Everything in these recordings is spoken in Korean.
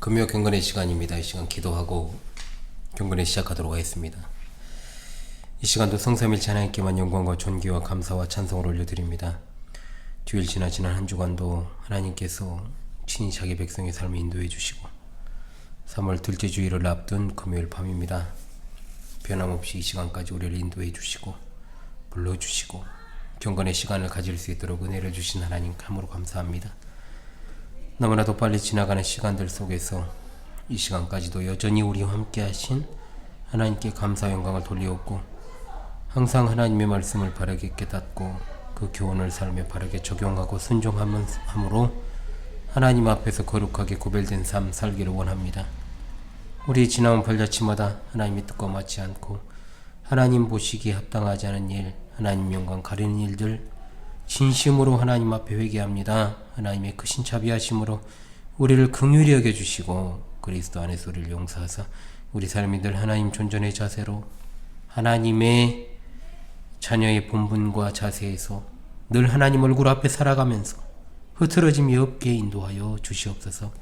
금요 경건의 시간입니다. 이 시간 기도하고 경건을 시작하도록 하겠습니다. 이 시간도 성삼일체 하나님께만 영광과 존귀와 감사와 찬송을 올려드립니다. 주일 지난 한 주간도 하나님께서 친히 자기 백성의 삶을 인도해 주시고 3월 둘째 주일을 앞둔 금요일 밤입니다. 변함없이 이 시간까지 우리를 인도해 주시고 불러주시고 경건의 시간을 가질 수 있도록 은혜를 주신 하나님 참으로 감사합니다. 너무나도 빨리 지나가는 시간들 속에서 이 시간까지도 여전히 우리와 함께 하신 하나님께 감사 영광을 돌리옵고 항상 하나님의 말씀을 바르게 깨닫고 그 교훈을 삶에 바르게 적용하고 순종함으로 하나님 앞에서 거룩하게 구별된 삶 살기를 원합니다. 우리 지나온 벌자치마다 하나님의 뜻과 맞지 않고 하나님 보시기에 합당하지 않은 일, 하나님 영광 가리는 일들 진심으로 하나님 앞에 회개합니다. 하나님의 크신 자비하심으로 우리를 긍휼히 여겨주시고 그리스도 안에서 우리를 용서하사 우리 삶이 늘 하나님 존전의 자세로 하나님의 자녀의 본분과 자세에서 늘 하나님 얼굴 앞에 살아가면서 흐트러짐이 없게 인도하여 주시옵소서.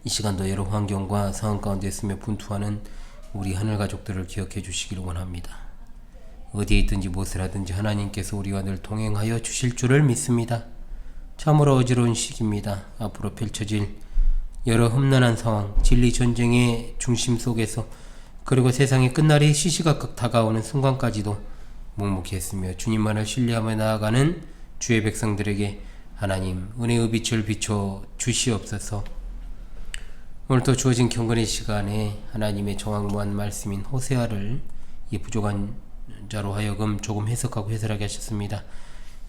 이 시간도 여러 환경과 상황 가운데 있으며 분투하는 우리 하늘 가족들을 기억해 주시기를 원합니다. 어디에 있든지 무엇을 하든지 하나님께서 우리와 늘 동행하여 주실 줄을 믿습니다. 참으로 어지러운 시기입니다. 앞으로 펼쳐질 여러 험난한 상황, 진리 전쟁의 중심 속에서 그리고 세상의 끝날이 시시각각 다가오는 순간까지도 묵묵히 했으며 주님만을 신뢰하며 나아가는 주의 백성들에게 하나님 은혜의 빛을 비춰 주시옵소서. 오늘도 주어진 경건의 시간에 하나님의 정확무한 말씀인 호세아를 이 부족한 자로 하여금 조금 해석하고 해설하게 하셨습니다.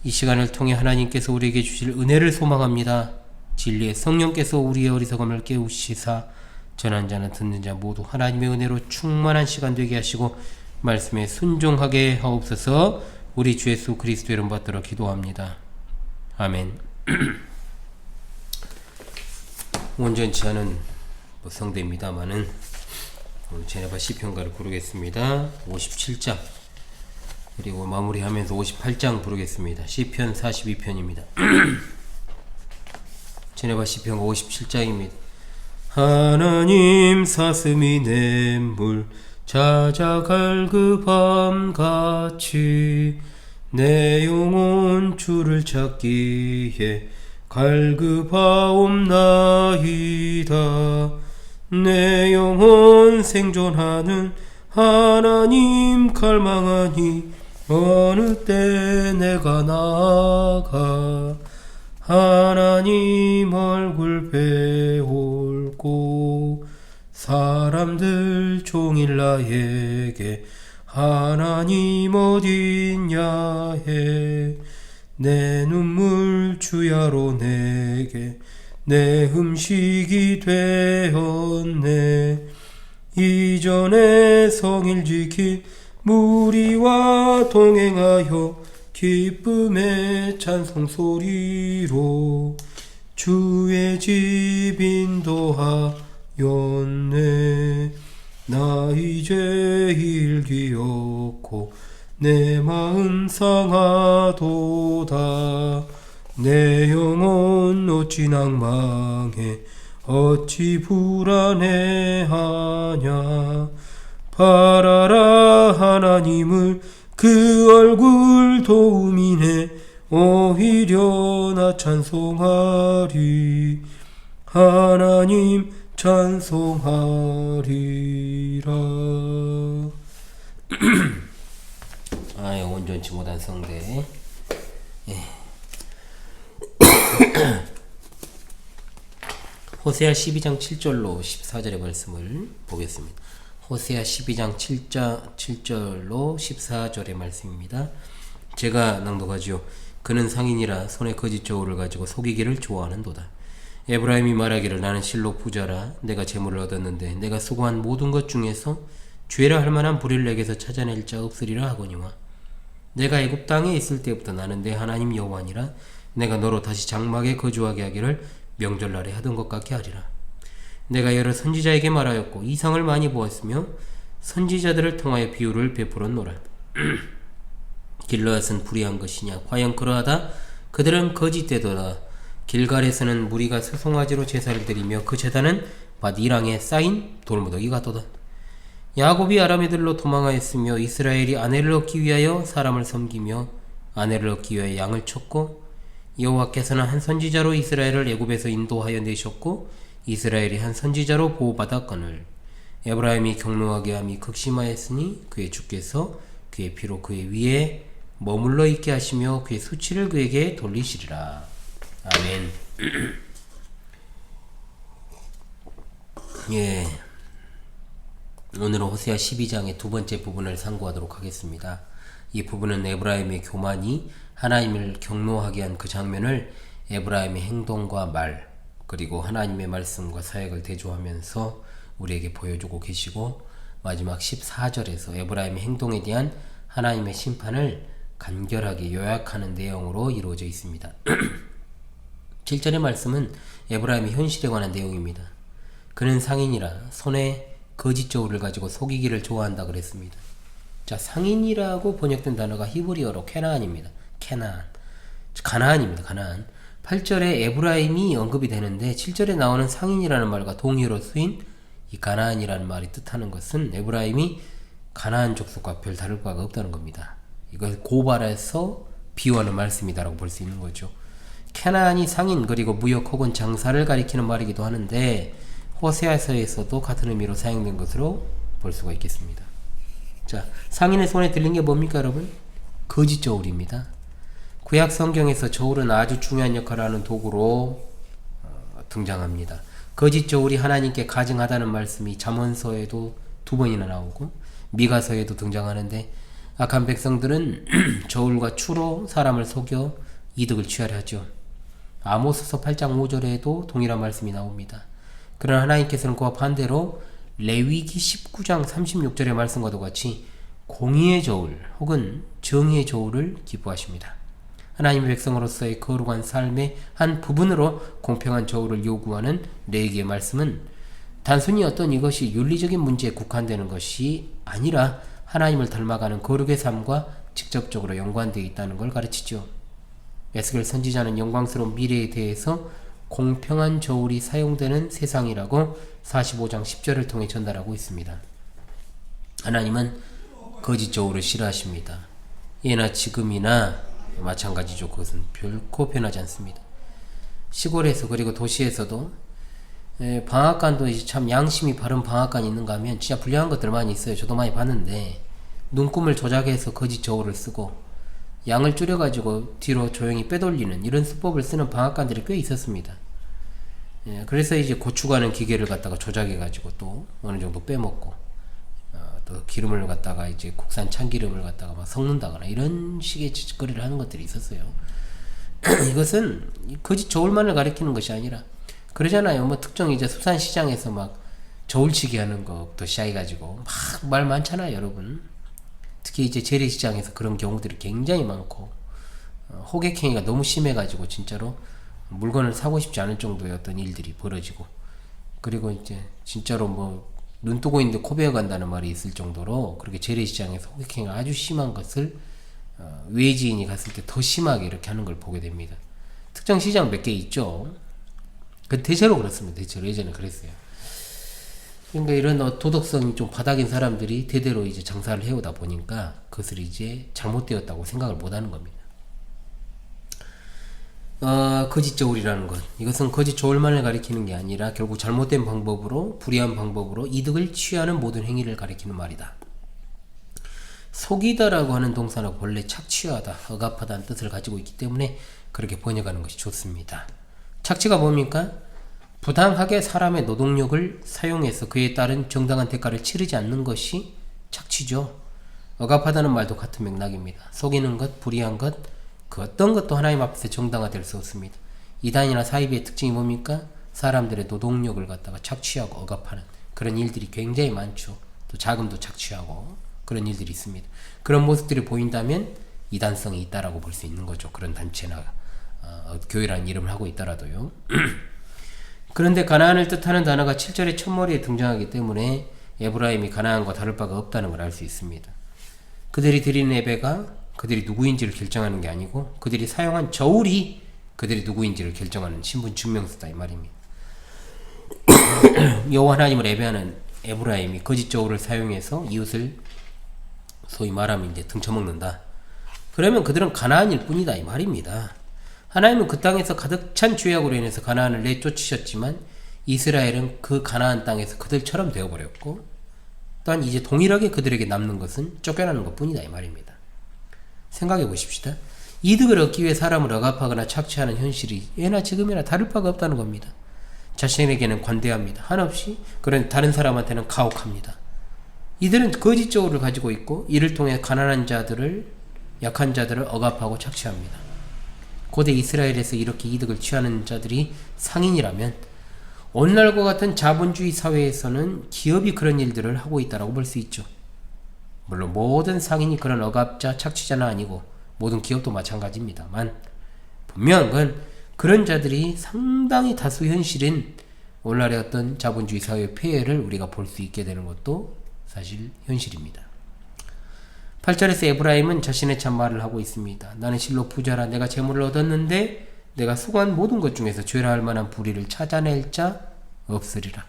이 시간을 통해 하나님께서 우리에게 주실 은혜를 소망합니다. 진리의 성령께서 우리의 어리석음을 깨우시사 전한 자나 듣는 자 모두 하나님의 은혜로 충만한 시간 되게 하시고 말씀에 순종하게 하옵소서. 우리 주 예수 그리스도 이름 받들어 기도합니다. 아멘. 온전치 않은 성대입니다마는 오늘 제네바 시편가를 부르겠습니다. 57장 그리고 마무리하면서 58장 부르겠습니다. 시편 42편입니다. 제네바 시편가 57장입니다. 하나님 사슴이 냇물 찾아갈 그 밤같이 내 영혼 주를 찾기에 갈급하옵나이다. 내 영혼 생존하는 하나님 갈망하니 어느 때 내가 나가 하나님 얼굴 배울고 사람들 종일 나에게 하나님 어딨냐 해. 내 눈물 주야로 내게 내 음식이 되었네. 이전에 성일 지킨 무리와 동행하여 기쁨의 찬송 소리로 주의 집 인도하였네. 나 이제 일기 없고 내 마음 상하도다. 내 영혼 어찌 낭망해 어찌 불안해하냐. 바라라 하나님을 그 얼굴 도움이네. 오히려 나 찬송하리. 하나님 찬송하리라. 아유, 온전치 못한 성대. 예. 호세아 12장 7절로 14절의 말씀을 보겠습니다. 호세아 12장 7절로 14절의 말씀입니다. 제가 낭독하지요. 그는 상인이라 손에 거짓 저울을 가지고 속이기를 좋아하는도다. 에브라임이 말하기를 나는 실로 부자라. 내가 재물을 얻었는데 내가 수고한 모든 것 중에서 죄라 할 만한 불의를 내게서 찾아낼 자 없으리라 하거니와. 내가 애굽 땅에 있을 때부터 나는 내 하나님 여호와니라. 내가 너로 다시 장막에 거주하게 하기를 명절날에 하던 것 같게 하리라. 내가 여러 선지자에게 말하였고 이상을 많이 보았으며 선지자들을 통하여 비유를 베풀었노라. 길르앗은 불의한 것이냐? 과연 그러하다? 그들은 거짓되도다. 길갈에서는 무리가 수송아지로 제사를 드리며 그 제단은 밭이랑에 쌓인 돌무더기 같도다. 야곱이 아람애들로 도망하였으며 이스라엘이 아내를 얻기 위하여 사람을 섬기며 아내를 얻기 위하여 양을 쳤고 여호와께서는 한 선지자로 이스라엘을 애굽에서 인도하여 내셨고 이스라엘이 한 선지자로 보호받았거늘 에브라임이 경노하게 함이 극심하였으니 그의 주께서 그의 피로 그의 위에 머물러 있게 하시며 그의 수치를 그에게 돌리시리라. 아멘. 예. 오늘은 호세아 12장의 두 번째 부분을 상고하도록 하겠습니다. 이 부분은 에브라임의 교만이 하나님을 경노하게 한 그 장면을 에브라임의 행동과 말 그리고 하나님의 말씀과 사역을 대조하면서 우리에게 보여주고 계시고 마지막 14절에서 에브라임의 행동에 대한 하나님의 심판을 간결하게 요약하는 내용으로 이루어져 있습니다. 7절의 말씀은 에브라임의 현실에 관한 내용입니다. 그는 상인이라 손에 거짓 저울을 가지고 속이기를 좋아한다 그랬습니다. 자, 상인이라고 번역된 단어가 히브리어로 케나안입니다. 케나안. 가나안입니다. 가나안. 8절에 에브라임이 언급이 되는데 7절에 나오는 상인이라는 말과 동의어로 쓰인 이 가나안이라는 말이 뜻하는 것은 에브라임이 가나안 족속과 별 다를 바가 없다는 겁니다. 이걸 고발해서 비유하는 말씀이다라고 볼 수 있는 거죠. 케나안이 상인 그리고 무역 혹은 장사를 가리키는 말이기도 하는데 호세아서에서도 같은 의미로 사용된 것으로 볼 수가 있겠습니다. 자, 상인의 손에 들린 게 뭡니까 여러분? 거짓 저울입니다. 구약 성경에서 저울은 아주 중요한 역할을 하는 도구로 등장합니다. 거짓 저울이 하나님께 가증하다는 말씀이 잠언서에도 2번이나 나오고 미가서에도 등장하는데 악한 백성들은 저울과 추로 사람을 속여 이득을 취하려 하죠. 아모스서 8장 5절에도 동일한 말씀이 나옵니다. 그러나 하나님께서는 그와 반대로 레위기 19장 36절의 말씀과도 같이 공의의 저울 혹은 정의의 저울을 기뻐하십니다. 하나님의 백성으로서의 거룩한 삶의 한 부분으로 공평한 저울을 요구하는 레위기의 말씀은 단순히 어떤 이것이 윤리적인 문제에 국한되는 것이 아니라 하나님을 닮아가는 거룩의 삶과 직접적으로 연관되어 있다는 걸 가르치죠. 에스겔 선지자는 영광스러운 미래에 대해서 공평한 저울이 사용되는 세상이라고 45장 10절을 통해 전달하고 있습니다. 하나님은 거짓 저울을 싫어하십니다. 예나 지금이나 마찬가지죠. 그것은 결코 변하지 않습니다. 시골에서 그리고 도시에서도 방앗간도 이제 참 양심이 바른 방앗간이 있는가 하면 진짜 불량한 것들 많이 있어요. 저도 많이 봤는데 눈금을 조작해서 거짓 저울을 쓰고 양을 줄여가지고 뒤로 조용히 빼돌리는 이런 수법을 쓰는 방앗간들이 꽤 있었습니다. 그래서 이제 고추가는 기계를 갖다가 조작해가지고 또 어느 정도 빼먹고 또 기름을 갖다가 이제 국산 참기름을 갖다가 막 섞는다거나 이런 식의 짓거리를 하는 것들이 있었어요. 이것은 거짓 저울만을 가리키는 것이 아니라 그러잖아요. 뭐 특정 이제 수산시장에서 막 저울치기 하는 것부터 시작해가지고 막 말 많잖아요, 여러분. 특히 이제 재래시장에서 그런 경우들이 굉장히 많고 호객행위가 너무 심해가지고 진짜로 물건을 사고 싶지 않을 정도의 어떤 일들이 벌어지고 그리고 이제 진짜로 뭐 눈 뜨고 있는데 코 베어 간다는 말이 있을 정도로 그렇게 재래시장에서 호객행위가 아주 심한 것을 외지인이 갔을 때 더 심하게 이렇게 하는 걸 보게 됩니다. 특정 시장 몇 개 있죠. 대체로 그렇습니다. 대체로 예전에 그랬어요. 그러니까 이런 도덕성이 좀 바닥인 사람들이 대대로 이제 장사를 해오다 보니까 그것을 이제 잘못되었다고 생각을 못하는 겁니다. 거짓 저울이라는 것, 이것은 거짓 저울만을 가리키는 게 아니라 결국 잘못된 방법으로 불의한 방법으로 이득을 취하는 모든 행위를 가리키는 말이다. 속이다라고 하는 동사는 본래 착취하다, 억압하다는 뜻을 가지고 있기 때문에 그렇게 번역하는 것이 좋습니다. 착취가 뭡니까? 부당하게 사람의 노동력을 사용해서 그에 따른 정당한 대가를 치르지 않는 것이 착취죠. 억압하다는 말도 같은 맥락입니다. 속이는 것, 불의한 것, 그 어떤 것도 하나님 앞에서 정당화될 수 없습니다. 이단이나 사이비의 특징이 뭡니까? 사람들의 노동력을 갖다가 착취하고 억압하는 그런 일들이 굉장히 많죠. 또 자금도 착취하고 그런 일들이 있습니다. 그런 모습들이 보인다면 이단성이 있다라고 볼 수 있는 거죠. 그런 단체나 교회라는 이름을 하고 있더라도요. 그런데 가나안을 뜻하는 단어가 7절의 첫머리에 등장하기 때문에 에브라임이 가나안과 다를 바가 없다는 걸 알 수 있습니다. 그들이 드리는 예배가 그들이 누구인지를 결정하는 게 아니고 그들이 사용한 저울이 그들이 누구인지를 결정하는 신분 증명서다 이 말입니다. 여호와 하나님을 예배하는 에브라임이 거짓 저울을 사용해서 이웃을 소위 말하면 이제 등쳐먹는다. 그러면 그들은 가나안일 뿐이다 이 말입니다. 하나님은 그 땅에서 가득 찬 죄악으로 인해서 가나안을 내쫓으셨지만 이스라엘은 그 가나안 땅에서 그들처럼 되어버렸고 또한 이제 동일하게 그들에게 남는 것은 쫓겨나는 것 뿐이다 이 말입니다. 생각해 보십시다. 이득을 얻기 위해 사람을 억압하거나 착취하는 현실이 예나 지금이나 다를 바가 없다는 겁니다. 자신에게는 관대합니다. 한없이 그런 다른 사람한테는 가혹합니다. 이들은 거짓 저울을 가지고 있고 이를 통해 가난한 자들을 약한 자들을 억압하고 착취합니다. 고대 이스라엘에서 이렇게 이득을 취하는 자들이 상인이라면 오늘날과 같은 자본주의 사회에서는 기업이 그런 일들을 하고 있다고 볼 수 있죠. 물론 모든 상인이 그런 억압자, 착취자는 아니고 모든 기업도 마찬가지입니다만 분명한 건 그런 자들이 상당히 다수 현실인 오늘날의 어떤 자본주의 사회의 폐해를 우리가 볼 수 있게 되는 것도 사실 현실입니다. 8절에서 에브라임은 자신의 참말을 하고 있습니다. 나는 실로 부자라. 내가 재물을 얻었는데 내가 수고한 모든 것 중에서 죄라 할 만한 불의를 찾아낼 자 없으리라.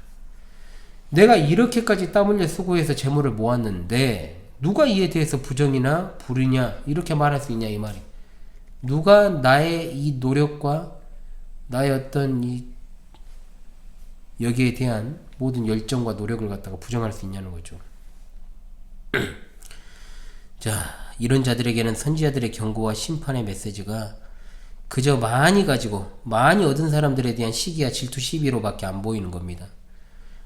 내가 이렇게까지 땀 흘려 수고해서 재물을 모았는데 누가 이에 대해서 부정이나 불의냐 이렇게 말할 수 있냐 이 말이. 누가 나의 이 노력과 나의 어떤 이 여기에 대한 모든 열정과 노력을 갖다가 부정할 수 있냐는 거죠. 자, 이런 자들에게는 선지자들의 경고와 심판의 메시지가 그저 많이 가지고 많이 얻은 사람들에 대한 시기와 질투 시비로밖에 안 보이는 겁니다.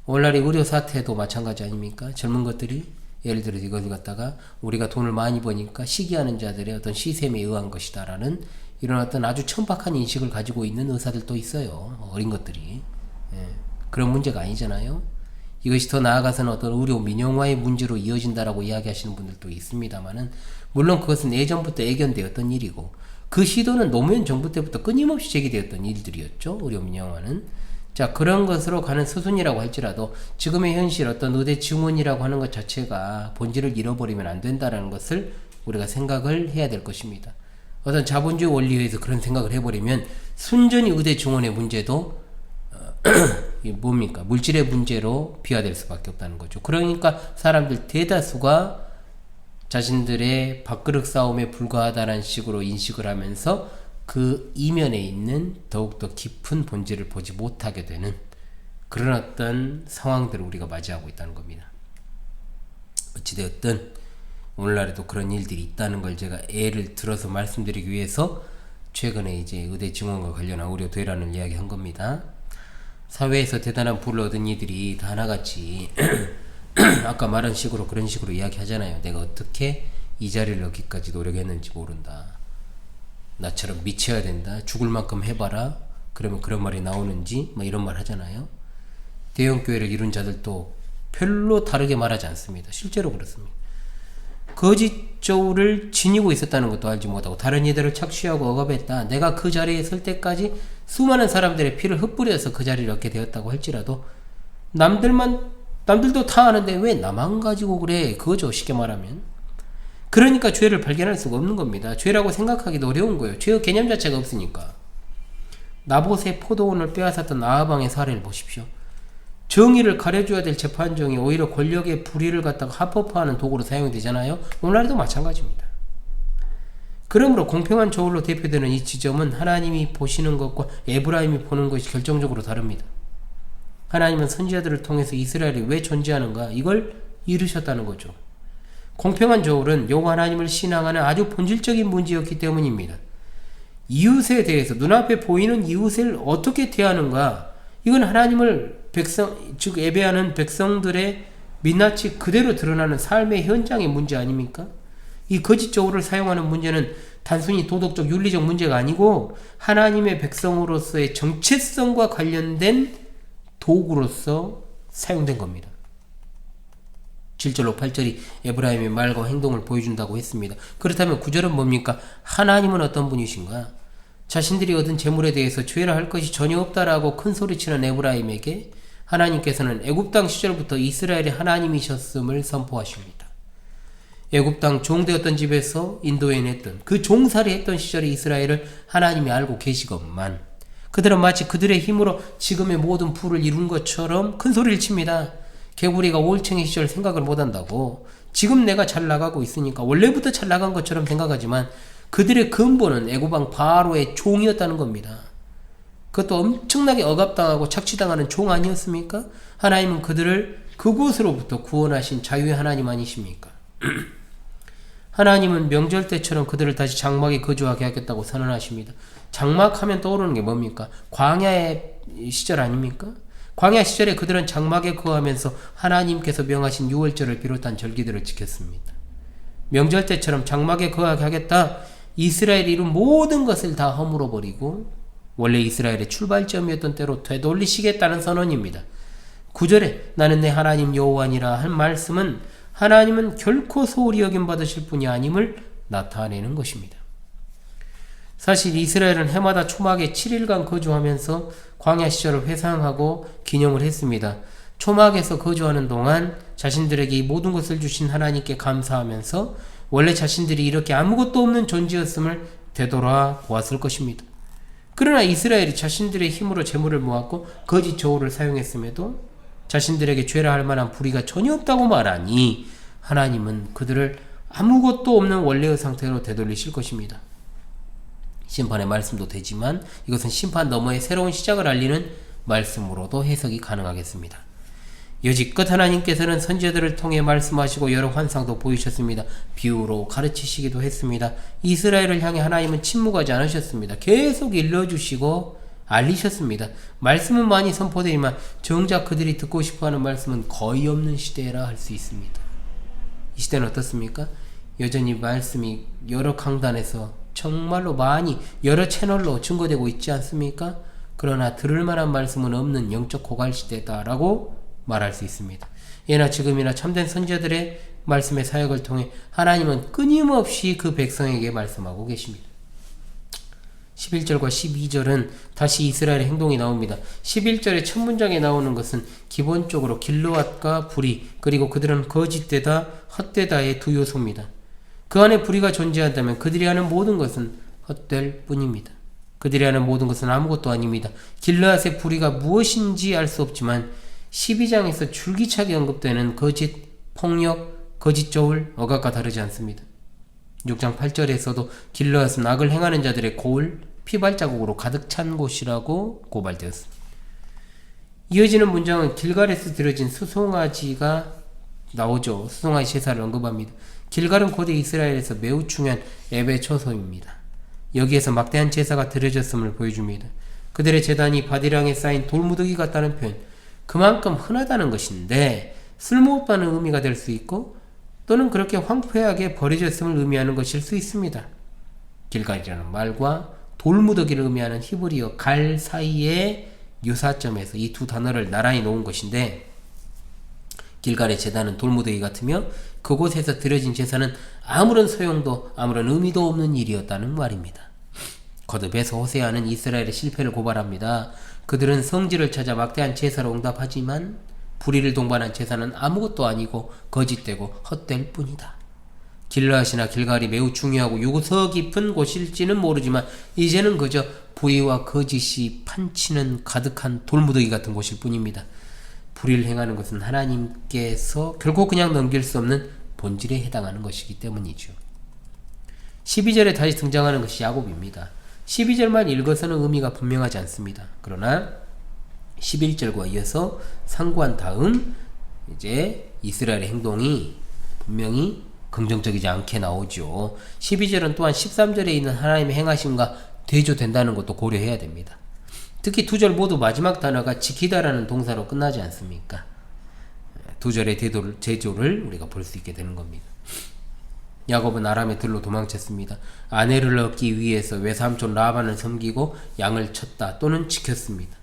오늘날의 의료 사태도 마찬가지 아닙니까? 젊은 것들이 예를 들어 이것을 갖다가 우리가 돈을 많이 버니까 시기하는 자들의 어떤 시샘에 의한 것이다 라는 이런 어떤 아주 천박한 인식을 가지고 있는 의사들도 있어요. 어린 것들이. 예, 그런 문제가 아니잖아요. 이것이 더 나아가서는 어떤 의료 민영화의 문제로 이어진다라고 이야기하시는 분들도 있습니다만은 물론 그것은 예전부터 예견되었던 일이고 그 시도는 노무현 정부 때부터 끊임없이 제기되었던 일들이었죠. 의료 민영화는. 자, 그런 것으로 가는 수순이라고 할지라도 지금의 현실 어떤 의대 증원이라고 하는 것 자체가 본질을 잃어버리면 안 된다라는 것을 우리가 생각을 해야 될 것입니다. 어떤 자본주의 원리에 의해서 그런 생각을 해버리면 순전히 의대 증원의 문제도 뭡니까? 물질의 문제로 비화될 수밖에 없다는 거죠. 그러니까 사람들 대다수가 자신들의 밥그릇 싸움에 불과하다는 식으로 인식을 하면서 그 이면에 있는 더욱더 깊은 본질을 보지 못하게 되는 그런 어떤 상황들을 우리가 맞이하고 있다는 겁니다. 어찌되었든 오늘날에도 그런 일들이 있다는 걸 제가 예를 들어서 말씀드리기 위해서 최근에 이제 의대 증원과 관련한 우려되라는 이야기 한 겁니다. 사회에서 대단한 부를 얻은 이들이 다 하나같이 아까 말한 식으로 그런 식으로 이야기하잖아요. 내가 어떻게 이 자리를 얻기까지 노력했는지 모른다. 나처럼 미쳐야 된다. 죽을 만큼 해봐라. 그러면 그런 말이 나오는지 막 이런 말 하잖아요. 대형교회를 이룬 자들도 별로 다르게 말하지 않습니다. 실제로 그렇습니다. 거짓 저울을 지니고 있었다는 것도 알지 못하고 다른 이들을 착취하고 억압했다. 내가 그 자리에 설 때까지 수많은 사람들의 피를 흩뿌려서 그 자리를 얻게 되었다고 할지라도 남들도 다 아는데 왜 나만 가지고 그래? 그거죠. 쉽게 말하면. 그러니까 죄를 발견할 수가 없는 겁니다. 죄라고 생각하기도 어려운 거예요. 죄의 개념 자체가 없으니까. 나봇의 포도원을 빼앗았던 아하방의 사례를 보십시오. 정의를 가려줘야 될 재판정이 오히려 권력의 불의를 갖다가 합법화하는 도구로 사용이 되잖아요. 오늘날도 마찬가지입니다. 그러므로 공평한 저울로 대표되는 이 지점은 하나님이 보시는 것과 에브라임이 보는 것이 결정적으로 다릅니다. 하나님은 선지자들을 통해서 이스라엘이 왜 존재하는가 이걸 이루셨다는 거죠. 공평한 저울은 여호와 하나님을 신앙하는 아주 본질적인 문제였기 때문입니다. 이웃에 대해서 눈앞에 보이는 이웃을 어떻게 대하는가 이건 하나님을 즉 예배하는 백성들의 민낯이 그대로 드러나는 삶의 현장의 문제 아닙니까? 이 거짓 저울을 사용하는 문제는 단순히 도덕적 윤리적 문제가 아니고 하나님의 백성으로서의 정체성과 관련된 도구로서 사용된 겁니다. 7절로 8절이 에브라임의 말과 행동을 보여준다고 했습니다. 그렇다면 9절은 뭡니까? 하나님은 어떤 분이신가? 자신들이 얻은 재물에 대해서 죄라 할 것이 전혀 없다라고 큰소리치는 에브라임에게 하나님께서는 애굽 땅 시절부터 이스라엘의 하나님이셨음을 선포하십니다. 애굽 땅 종되었던 집에서 인도에 냈던 그 종살이 했던 시절의 이스라엘을 하나님이 알고 계시건만 그들은 마치 그들의 힘으로 지금의 모든 부를 이룬 것처럼 큰 소리를 칩니다. 개구리가 올챙이 시절 생각을 못한다고. 지금 내가 잘 나가고 있으니까 원래부터 잘 나간 것처럼 생각하지만 그들의 근본은 애굽 왕 바로의 종이었다는 겁니다. 그것도 엄청나게 억압당하고 착취당하는 종 아니었습니까? 하나님은 그들을 그곳으로부터 구원하신 자유의 하나님 아니십니까? 하나님은 명절 때처럼 그들을 다시 장막에 거주하게 하겠다고 선언하십니다. 장막하면 떠오르는 게 뭡니까? 광야의 시절 아닙니까? 광야 시절에 그들은 장막에 거하면서 하나님께서 명하신 유월절을 비롯한 절기들을 지켰습니다. 명절 때처럼 장막에 거하게 하겠다. 이스라엘이 이룬 모든 것을 다 허물어 버리고 원래 이스라엘의 출발점이었던 때로 되돌리시겠다는 선언입니다. 9절에 나는 내 하나님 여호와니라 할 말씀은 하나님은 결코 소홀히 여김 받으실 분이 아님을 나타내는 것입니다. 사실 이스라엘은 해마다 초막에 7일간 거주하면서 광야 시절을 회상하고 기념을 했습니다. 초막에서 거주하는 동안 자신들에게 이 모든 것을 주신 하나님께 감사하면서 원래 자신들이 이렇게 아무것도 없는 존재였음을 되돌아 보았을 것입니다. 그러나 이스라엘이 자신들의 힘으로 재물을 모았고 거짓 저울을 사용했음에도 자신들에게 죄라 할 만한 불의가 전혀 없다고 말하니 하나님은 그들을 아무것도 없는 원래의 상태로 되돌리실 것입니다. 심판의 말씀도 되지만 이것은 심판 너머의 새로운 시작을 알리는 말씀으로도 해석이 가능하겠습니다. 여지껏 하나님께서는 선지자들을 통해 말씀하시고 여러 환상도 보이셨습니다. 비유로 가르치시기도 했습니다. 이스라엘을 향해 하나님은 침묵하지 않으셨습니다. 계속 일러주시고 알리셨습니다. 말씀은 많이 선포되지만 정작 그들이 듣고 싶어하는 말씀은 거의 없는 시대라 할 수 있습니다. 이 시대는 어떻습니까? 여전히 말씀이 여러 강단에서 정말로 많이 여러 채널로 증거되고 있지 않습니까? 그러나 들을 만한 말씀은 없는 영적 고갈 시대다라고 말할 수 있습니다. 예나 지금이나 참된 선지자들의 말씀의 사역을 통해 하나님은 끊임없이 그 백성에게 말씀하고 계십니다. 11절과 12절은 다시 이스라엘의 행동이 나옵니다. 11절의 첫 문장에 나오는 것은 기본적으로 길르앗과 불의 그리고 그들은 거짓되다 헛되다의 두 요소입니다. 그 안에 불의가 존재한다면 그들이 하는 모든 것은 헛될 뿐입니다. 그들이 하는 모든 것은 아무것도 아닙니다. 길르앗의 불의가 무엇인지 알 수 없지만 12장에서 줄기차게 언급되는 거짓, 폭력, 거짓 저울, 억압과 다르지 않습니다. 6장 8절에서도 길르앗은 악을 행하는 자들의 고울, 피발자국으로 가득 찬 곳이라고 고발되었습니다. 이어지는 문장은 길갈에서 드려진 수송아지가 나오죠. 수송아지 제사를 언급합니다. 길갈은 고대 이스라엘에서 매우 중요한 예배 처소입니다. 여기에서 막대한 제사가 드려졌음을 보여줍니다. 그들의 제단이 바디랑에 쌓인 돌무더기 같다는 표현, 그만큼 흔하다는 것인데 쓸모없다는 의미가 될 수 있고 또는 그렇게 황폐하게 버려졌음을 의미하는 것일 수 있습니다. 길갈이라는 말과 돌무더기를 의미하는 히브리어 갈 사이의 유사점에서 이 두 단어를 나란히 놓은 것인데 길갈의 제단은 돌무더기 같으며 그곳에서 드려진 제사는 아무런 소용도 아무런 의미도 없는 일이었다는 말입니다. 거듭해서 호세아는 이스라엘의 실패를 고발합니다. 그들은 성지를 찾아 막대한 제사로 응답하지만 불의를 동반한 제사는 아무것도 아니고 거짓되고 헛될 뿐이다. 길르앗이나 길갈이 매우 중요하고 유서 깊은 곳일지는 모르지만 이제는 그저 부의와 거짓이 판치는 가득한 돌무더기 같은 곳일 뿐입니다. 불의를 행하는 것은 하나님께서 결코 그냥 넘길 수 없는 본질에 해당하는 것이기 때문이죠. 12절에 다시 등장하는 것이 야곱입니다. 12절만 읽어서는 의미가 분명하지 않습니다. 그러나 11절과 이어서 상고한 다음 이제 이스라엘의 행동이 분명히 긍정적이지 않게 나오죠. 12절은 또한 13절에 있는 하나님의 행하심과 대조된다는 것도 고려해야 됩니다. 특히 두 절 모두 마지막 단어가 지키다라는 동사로 끝나지 않습니까? 두 절의 제조를 우리가 볼 수 있게 되는 겁니다. 야곱은 아람의 들로 도망쳤습니다. 아내를 얻기 위해서 외삼촌 라반을 섬기고 양을 쳤다 또는 지켰습니다.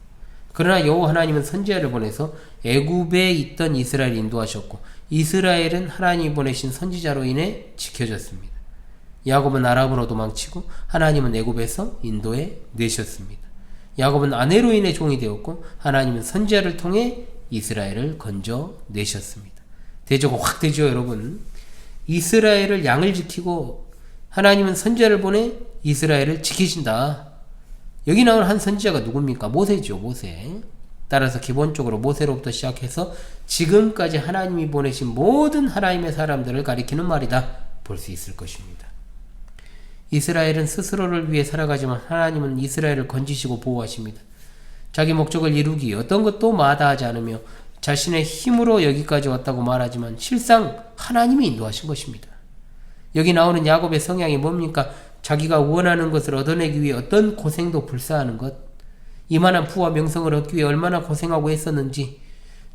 그러나 여호와 하나님은 선지자를 보내서 애굽에 있던 이스라엘을 인도하셨고 이스라엘은 하나님이 보내신 선지자로 인해 지켜졌습니다. 야곱은 아람으로 도망치고 하나님은 애굽에서 인도해 내셨습니다. 야곱은 아내로 인해 종이 되었고 하나님은 선지자를 통해 이스라엘을 건져 내셨습니다. 대조가 확 되죠, 여러분. 이스라엘을 양을 지키고 하나님은 선지자를 보내 이스라엘을 지키신다. 여기 나온 한 선지자가 누굽니까? 모세죠. 모세. 따라서 기본적으로 모세로부터 시작해서 지금까지 하나님이 보내신 모든 하나님의 사람들을 가리키는 말이다 볼 수 있을 것입니다. 이스라엘은 스스로를 위해 살아가지만 하나님은 이스라엘을 건지시고 보호하십니다. 자기 목적을 이루기 어떤 것도 마다하지 않으며 자신의 힘으로 여기까지 왔다고 말하지만 실상 하나님이 인도하신 것입니다. 여기 나오는 야곱의 성향이 뭡니까? 자기가 원하는 것을 얻어내기 위해 어떤 고생도 불사하는 것, 이만한 부와 명성을 얻기 위해 얼마나 고생하고 했었는지.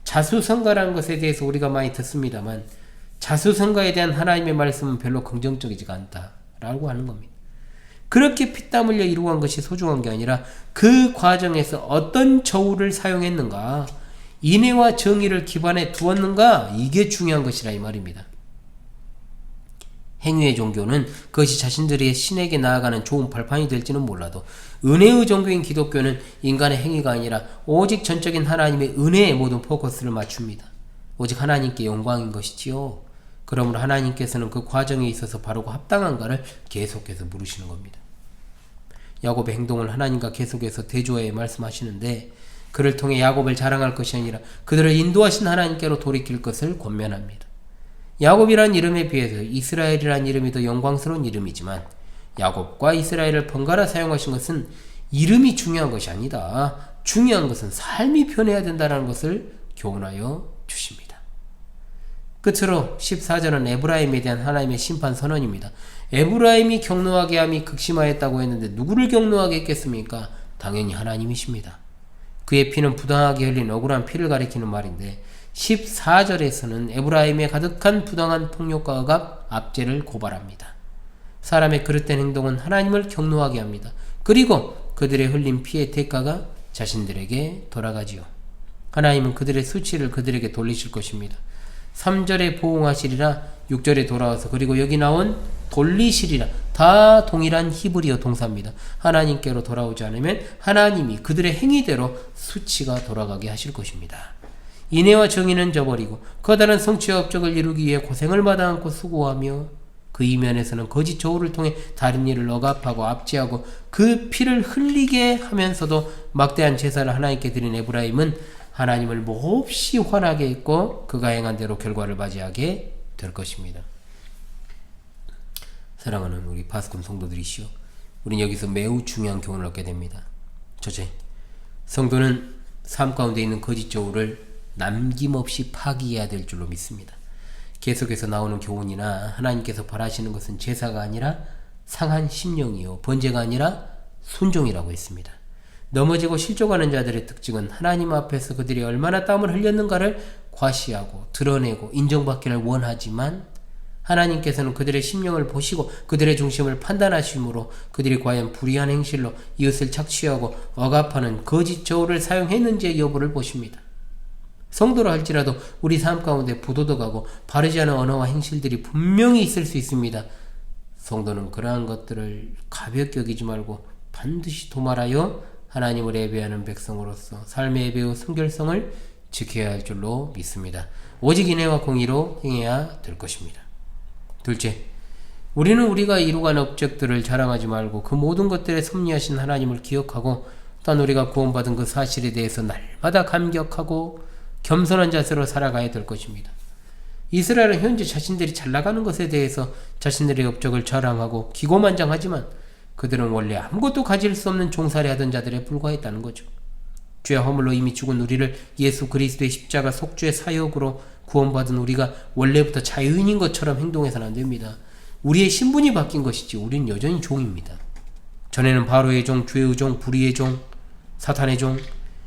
자수성가라는 것에 대해서 우리가 많이 듣습니다만 자수성가에 대한 하나님의 말씀은 별로 긍정적이지가 않다라고 하는 겁니다. 그렇게 피땀 흘려 이루어간 것이 소중한 게 아니라 그 과정에서 어떤 저울을 사용했는가, 인애와 정의를 기반에 두었는가, 이게 중요한 것이라 이 말입니다. 행위의 종교는 그것이 자신들의 신에게 나아가는 좋은 발판이 될지는 몰라도 은혜의 종교인 기독교는 인간의 행위가 아니라 오직 전적인 하나님의 은혜에 모든 포커스를 맞춥니다. 오직 하나님께 영광인 것이지요. 그러므로 하나님께서는 그 과정에 있어서 바르고 합당한가를 계속해서 물으시는 겁니다. 야곱의 행동을 하나님과 계속해서 대조해 말씀하시는데 그를 통해 야곱을 자랑할 것이 아니라 그들을 인도하신 하나님께로 돌이킬 것을 권면합니다. 야곱이란 이름에 비해서 이스라엘이란 이름이 더 영광스러운 이름이지만 야곱과 이스라엘을 번갈아 사용하신 것은 이름이 중요한 것이 아니다. 중요한 것은 삶이 변해야 된다는 것을 교훈하여 주십니다. 끝으로 14절은 에브라임에 대한 하나님의 심판 선언입니다. 에브라임이 경노하게 함이 극심하였다고 했는데 누구를 경노하게 했겠습니까? 당연히 하나님이십니다. 그의 피는 부당하게 흘린 억울한 피를 가리키는 말인데 14절에서는 에브라임에 가득한 부당한 폭력과 억압, 압제를 고발합니다. 사람의 그릇된 행동은 하나님을 경노하게 합니다. 그리고 그들의 흘린 피의 대가가 자신들에게 돌아가지요. 하나님은 그들의 수치를 그들에게 돌리실 것입니다. 3절에 보응하시리라, 6절에 돌아와서, 그리고 여기 나온 돌리시리라, 다 동일한 히브리어 동사입니다. 하나님께로 돌아오지 않으면 하나님이 그들의 행위대로 수치가 돌아가게 하실 것입니다. 인애와 정의는 저버리고 커다란 성취와 업적을 이루기 위해 고생을 마다 않고 수고하며 그 이면에서는 거짓 저울을 통해 다른 일을 억압하고 압제하고 그 피를 흘리게 하면서도 막대한 제사를 하나님께 드린 에브라임은 하나님을 몹시 화나게 했고 그가 행한 대로 결과를 맞이하게 될 것입니다. 사랑하는 우리 파수꾼 성도들이시여, 우린 여기서 매우 중요한 교훈을 얻게 됩니다. 첫째, 성도는 삶 가운데 있는 거짓 저울을 남김없이 파기해야 될 줄로 믿습니다. 계속해서 나오는 교훈이나 하나님께서 바라시는 것은 제사가 아니라 상한 심령이요 번제가 아니라 순종이라고 했습니다. 넘어지고 실족하는 자들의 특징은 하나님 앞에서 그들이 얼마나 땀을 흘렸는가를 과시하고 드러내고 인정받기를 원하지만 하나님께서는 그들의 심령을 보시고 그들의 중심을 판단하심으로 그들이 과연 불의한 행실로 이웃을 착취하고 억압하는 거짓 저울을 사용했는지의 여부를 보십니다. 성도로 할지라도 우리 삶 가운데 부도덕하고 바르지 않은 언어와 행실들이 분명히 있을 수 있습니다. 성도는 그러한 것들을 가볍게 여기지 말고 반드시 도말하여 하나님을 예배하는 백성으로서 삶의 예배의 순결성을 지켜야 할 줄로 믿습니다. 오직 인애와 공의로 행해야 될 것입니다. 둘째, 우리는 우리가 이루어간 업적들을 자랑하지 말고 그 모든 것들에 섭리하신 하나님을 기억하고 또한 우리가 구원받은 그 사실에 대해서 날마다 감격하고 겸손한 자세로 살아가야 될 것입니다. 이스라엘은 현재 자신들이 잘 나가는 것에 대해서 자신들의 업적을 자랑하고 기고만장하지만 그들은 원래 아무것도 가질 수 없는 종살이 하던 자들에 불과했다는 거죠. 죄와 허물로 이미 죽은 우리를 예수 그리스도의 십자가 속죄의 사역으로 구원받은 우리가 원래부터 자유인인 것처럼 행동해서는 안 됩니다. 우리의 신분이 바뀐 것이지 우리는 여전히 종입니다. 전에는 바로의 종, 죄의 종, 불의의 종, 사탄의 종,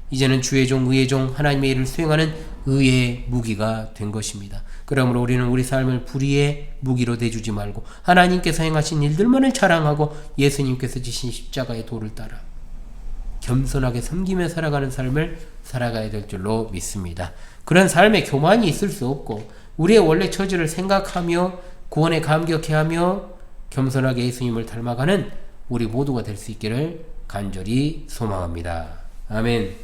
이제는 주의 종, 의의 종, 하나님의 일을 수행하는 의의 무기가 된 것입니다. 그러므로 우리는 우리 삶을 불의의 무기로 대주지 말고 하나님께서 행하신 일들만을 자랑하고 예수님께서 지신 십자가의 도를 따라 겸손하게 섬기며 살아가는 삶을 살아가야 될 줄로 믿습니다. 그런 삶에 교만이 있을 수 없고 우리의 원래 처지를 생각하며 구원에 감격해하며 겸손하게 예수님을 닮아가는 우리 모두가 될 수 있기를 간절히 소망합니다. 아멘.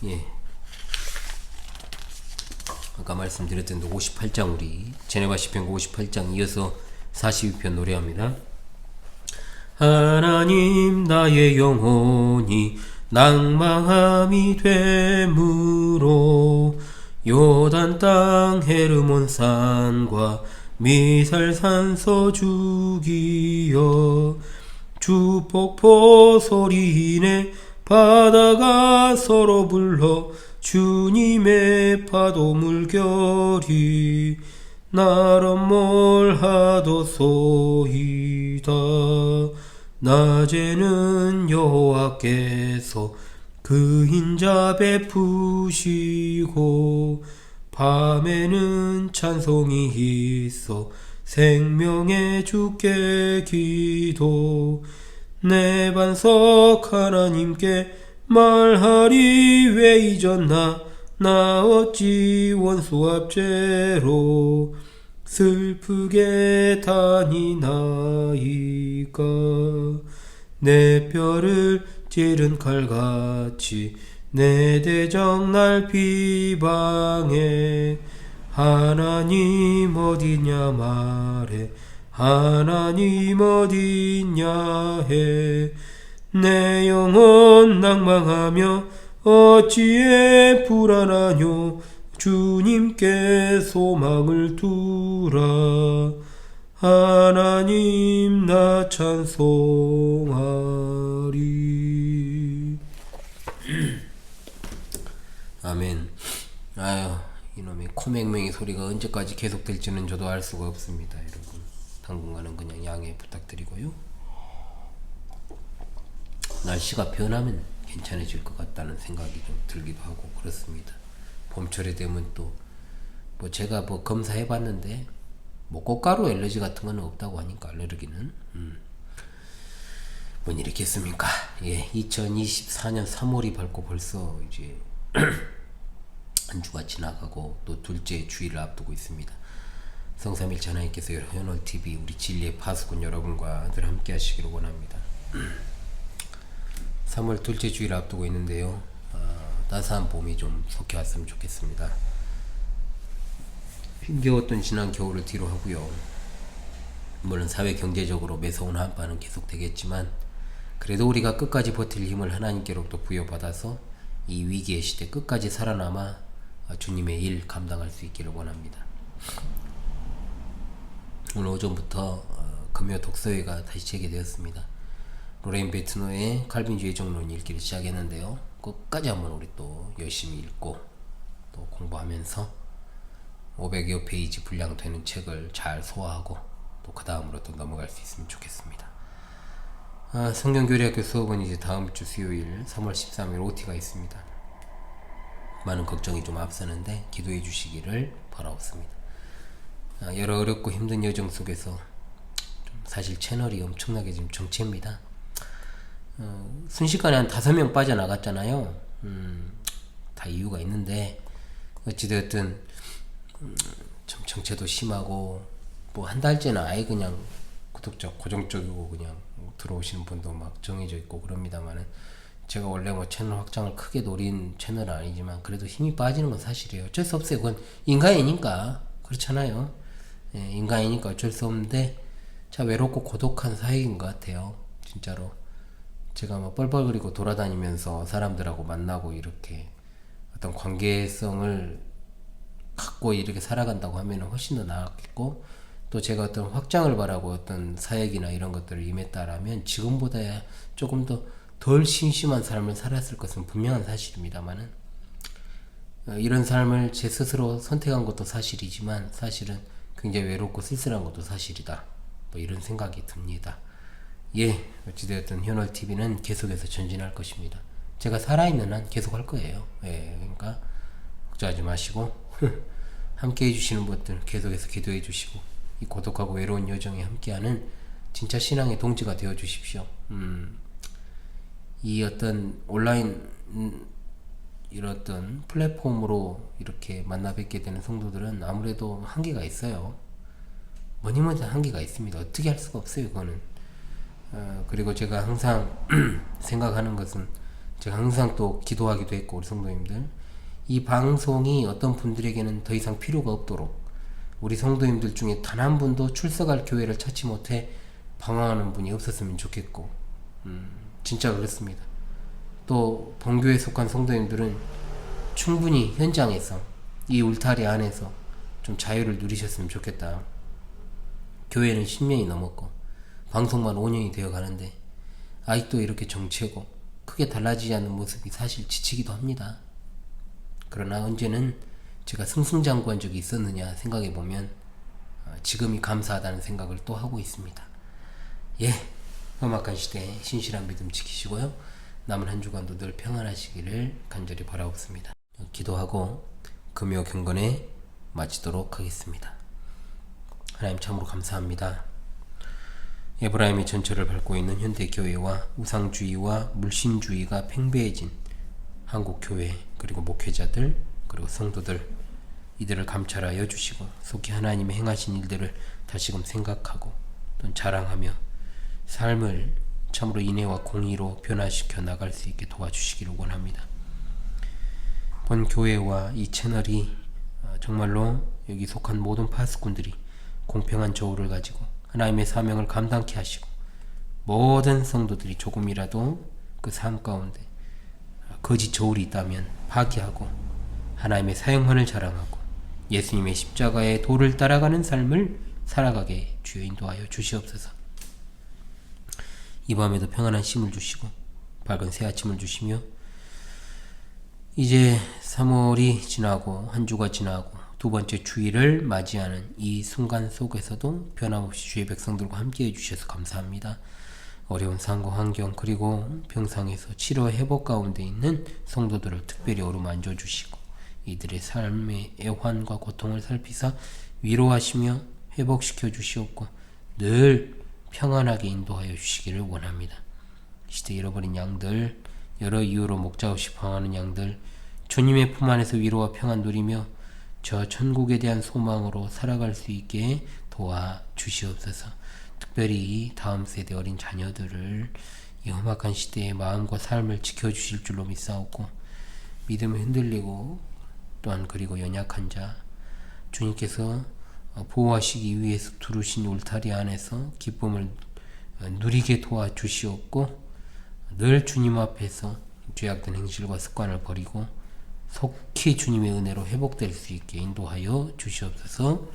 예. 아까 말씀드렸던 58장 우리 제네바 시편 58장 이어서 42편 노래합니다. 하나님 나의 영혼이 낭망함이 되므로 요단 땅 헤르몬 산과 미살산 서주기여 주 폭포 소리내 바다가 서로 불러 주님의 파도 물결이 나름 몰하도소이다. 낮에는 여호와께서 그 인자 베푸시고 밤에는 찬송이 있어 생명의 주께 기도. 내 반석 하나님께 말하리 왜 잊었나 나 어찌 원수 압제로 슬프게 다니나이까. 내 뼈를 찌른 칼같이 내 대적 날 비방해. 하나님 어디냐 말해 하나님 어디냐 해. 내 영혼 낭망하며 어찌에 불안하뇨 주님께 소망을 두라. 하나님 나 찬송하리. 아멘. 아유, 이놈의 코맹맹이 소리가 언제까지 계속될지는 저도 알 수가 없습니다. 여러분 당분간은 그냥 양해 부탁드리고요. 날씨가 변하면 괜찮아질 것 같다는 생각이 좀 들기도 하고 그렇습니다. 봄철에 되면 또 뭐 제가 뭐 검사해 봤는데 뭐 꽃가루 알러지 같은 건 없다고 하니까 알레르기는 뭔 일이 있겠습니까. 예, 2024년 3월이 밝고 벌써 이제 한 주가 지나가고 또 둘째 주일을 앞두고 있습니다. 성삼일체 하나님께서 현월TV 우리 진리의 파수꾼 여러분과 늘 함께 하시기를 원합니다. 3월 둘째 주일을 앞두고 있는데요. 따스한 봄이 좀 속해왔으면 좋겠습니다. 힘겨웠던 지난 겨울을 뒤로 하고요. 물론 사회 경제적으로 매서운 한파는 계속 되겠지만 그래도 우리가 끝까지 버틸 힘을 하나님께로부터 부여받아서 이 위기의 시대 끝까지 살아남아 주님의 일 감당할 수 있기를 원합니다. 오늘 오전부터 금요 독서회가 다시 재개되었습니다. 로렌 베트노의 칼빈주의 정론 읽기를 시작했는데요. 끝까지 한번 우리 또 열심히 읽고 또 공부하면서 500여 페이지 분량되는 책을 잘 소화하고 또 그 다음으로 또 넘어갈 수 있으면 좋겠습니다. 성경교리학교 수업은 이제 다음 주 수요일 3월 13일 OT가 있습니다. 많은 걱정이 좀 앞서는데 기도해 주시기를 바라옵습니다. 여러 어렵고 힘든 여정 속에서 사실 채널이 엄청나게 지금 정체입니다. 순식간에 한 5명 빠져나갔잖아요. 다 이유가 있는데 어찌되었든 좀 정체도 심하고 뭐 한 달째는 아예 그냥 구독자 고정적이고 그냥 들어오시는 분도 막 정해져 있고 그럽니다만은 제가 원래 뭐 채널 확장을 크게 노린 채널은 아니지만 그래도 힘이 빠지는 건 사실이에요. 어쩔 수 없어요. 그건 인간이니까 그렇잖아요. 예, 인간이니까 어쩔 수 없는데 참 외롭고 고독한 사역인 것 같아요. 진짜로 제가 막 뻘뻘거리고 돌아다니면서 사람들하고 만나고 이렇게 어떤 관계성을 갖고 이렇게 살아간다고 하면 훨씬 더 나았겠고 또 제가 어떤 확장을 바라고 어떤 사역이나 이런 것들을 임했다라면 지금보다 조금 더 덜 심심한 삶을 살았을 것은 분명한 사실입니다만은 이런 삶을 제 스스로 선택한 것도 사실이지만 사실은 굉장히 외롭고 쓸쓸한 것도 사실이다. 뭐 이런 생각이 듭니다. 예, 어찌되었든 현월TV는 계속해서 전진할 것입니다. 제가 살아있는 한 계속 할 거예요. 예, 그러니까 걱정하지 마시고 함께 해주시는 분들 계속해서 기도해 주시고 이 고독하고 외로운 여정에 함께하는 진짜 신앙의 동지가 되어 주십시오. 이 어떤 온라인 이런 어떤 플랫폼으로 이렇게 만나 뵙게 되는 성도들은 아무래도 한계가 있어요. 뭐니뭐니 한계가 있습니다. 어떻게 할 수가 없어요, 그거는. 그리고 제가 항상 생각하는 것은 제가 항상 또 기도하기도 했고 우리 성도님들 이 방송이 어떤 분들에게는 더 이상 필요가 없도록 우리 성도님들 중에 단 한 분도 출석할 교회를 찾지 못해 방황하는 분이 없었으면 좋겠고, 진짜 그렇습니다. 또 본교에 속한 성도님들은 충분히 현장에서 이 울타리 안에서 좀 자유를 누리셨으면 좋겠다. 교회는 10년이 넘었고 방송만 5년이 되어 가는데 아직도 이렇게 정체고 크게 달라지지 않는 모습이 사실 지치기도 합니다. 그러나 언제는 제가 승승장구한 적이 있었느냐 생각해보면 지금이 감사하다는 생각을 또 하고 있습니다. 예, 험악한 시대에 신실한 믿음 지키시고요. 남은 한 주간도 늘 평안하시기를 간절히 바라옵습니다. 기도하고 금요 경건에 마치도록 하겠습니다. 하나님 참으로 감사합니다. 에브라임의 전철을 밟고 있는 현대교회와 우상주의와 물신주의가 팽배해진 한국교회, 그리고 목회자들, 그리고 성도들, 이들을 감찰하여 주시고 속히 하나님의 행하신 일들을 다시금 생각하고 또 자랑하며 삶을 참으로 인애와 공의로 변화시켜 나갈 수 있게 도와주시기를 원합니다. 본 교회와 이 채널이 정말로 여기 속한 모든 파수꾼들이 공평한 저울을 가지고 하나님의 사명을 감당케 하시고 모든 성도들이 조금이라도 그 삶 가운데 거짓 저울이 있다면 파기하고 하나님의 사형만을 자랑하고 예수님의 십자가의 도를 따라가는 삶을 살아가게 주여 인도하여 주시옵소서. 이 밤에도 평안한 쉼을 주시고 밝은 새 아침을 주시며 이제 3월이 지나고 한 주가 지나고 두 번째 주일을 맞이하는 이 순간 속에서도 변함없이 주의 백성들과 함께해 주셔서 감사합니다. 어려운 상고 환경 그리고 병상에서 치료 회복 가운데 있는 성도들을 특별히 어루만져 주시고 이들의 삶의 애환과 고통을 살피사 위로하시며 회복시켜 주시옵고 늘 평안하게 인도하여 주시기를 원합니다. 시대 잃어버린 양들, 여러 이유로 목자 없이 방황하는 양들, 주님의 품 안에서 위로와 평안 누리며 저 천국에 대한 소망으로 살아갈 수 있게 도와주시옵소서. 특별히 다음 세대 어린 자녀들을 이 험악한 시대의 마음과 삶을 지켜주실 줄로 믿사옵고 믿음이 흔들리고 또한 그리고 연약한 자 주님께서 보호하시기 위해서 두르신 울타리 안에서 기쁨을 누리게 도와주시옵고 늘 주님 앞에서 죄악된 행실과 습관을 버리고 속히 주님의 은혜로 회복될 수 있게 인도하여 주시옵소서.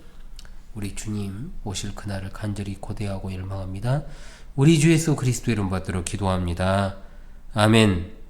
우리 주님 오실 그날을 간절히 고대하고 열망합니다. 우리 주 예수 그리스도의 이름 받들어 기도합니다. 아멘.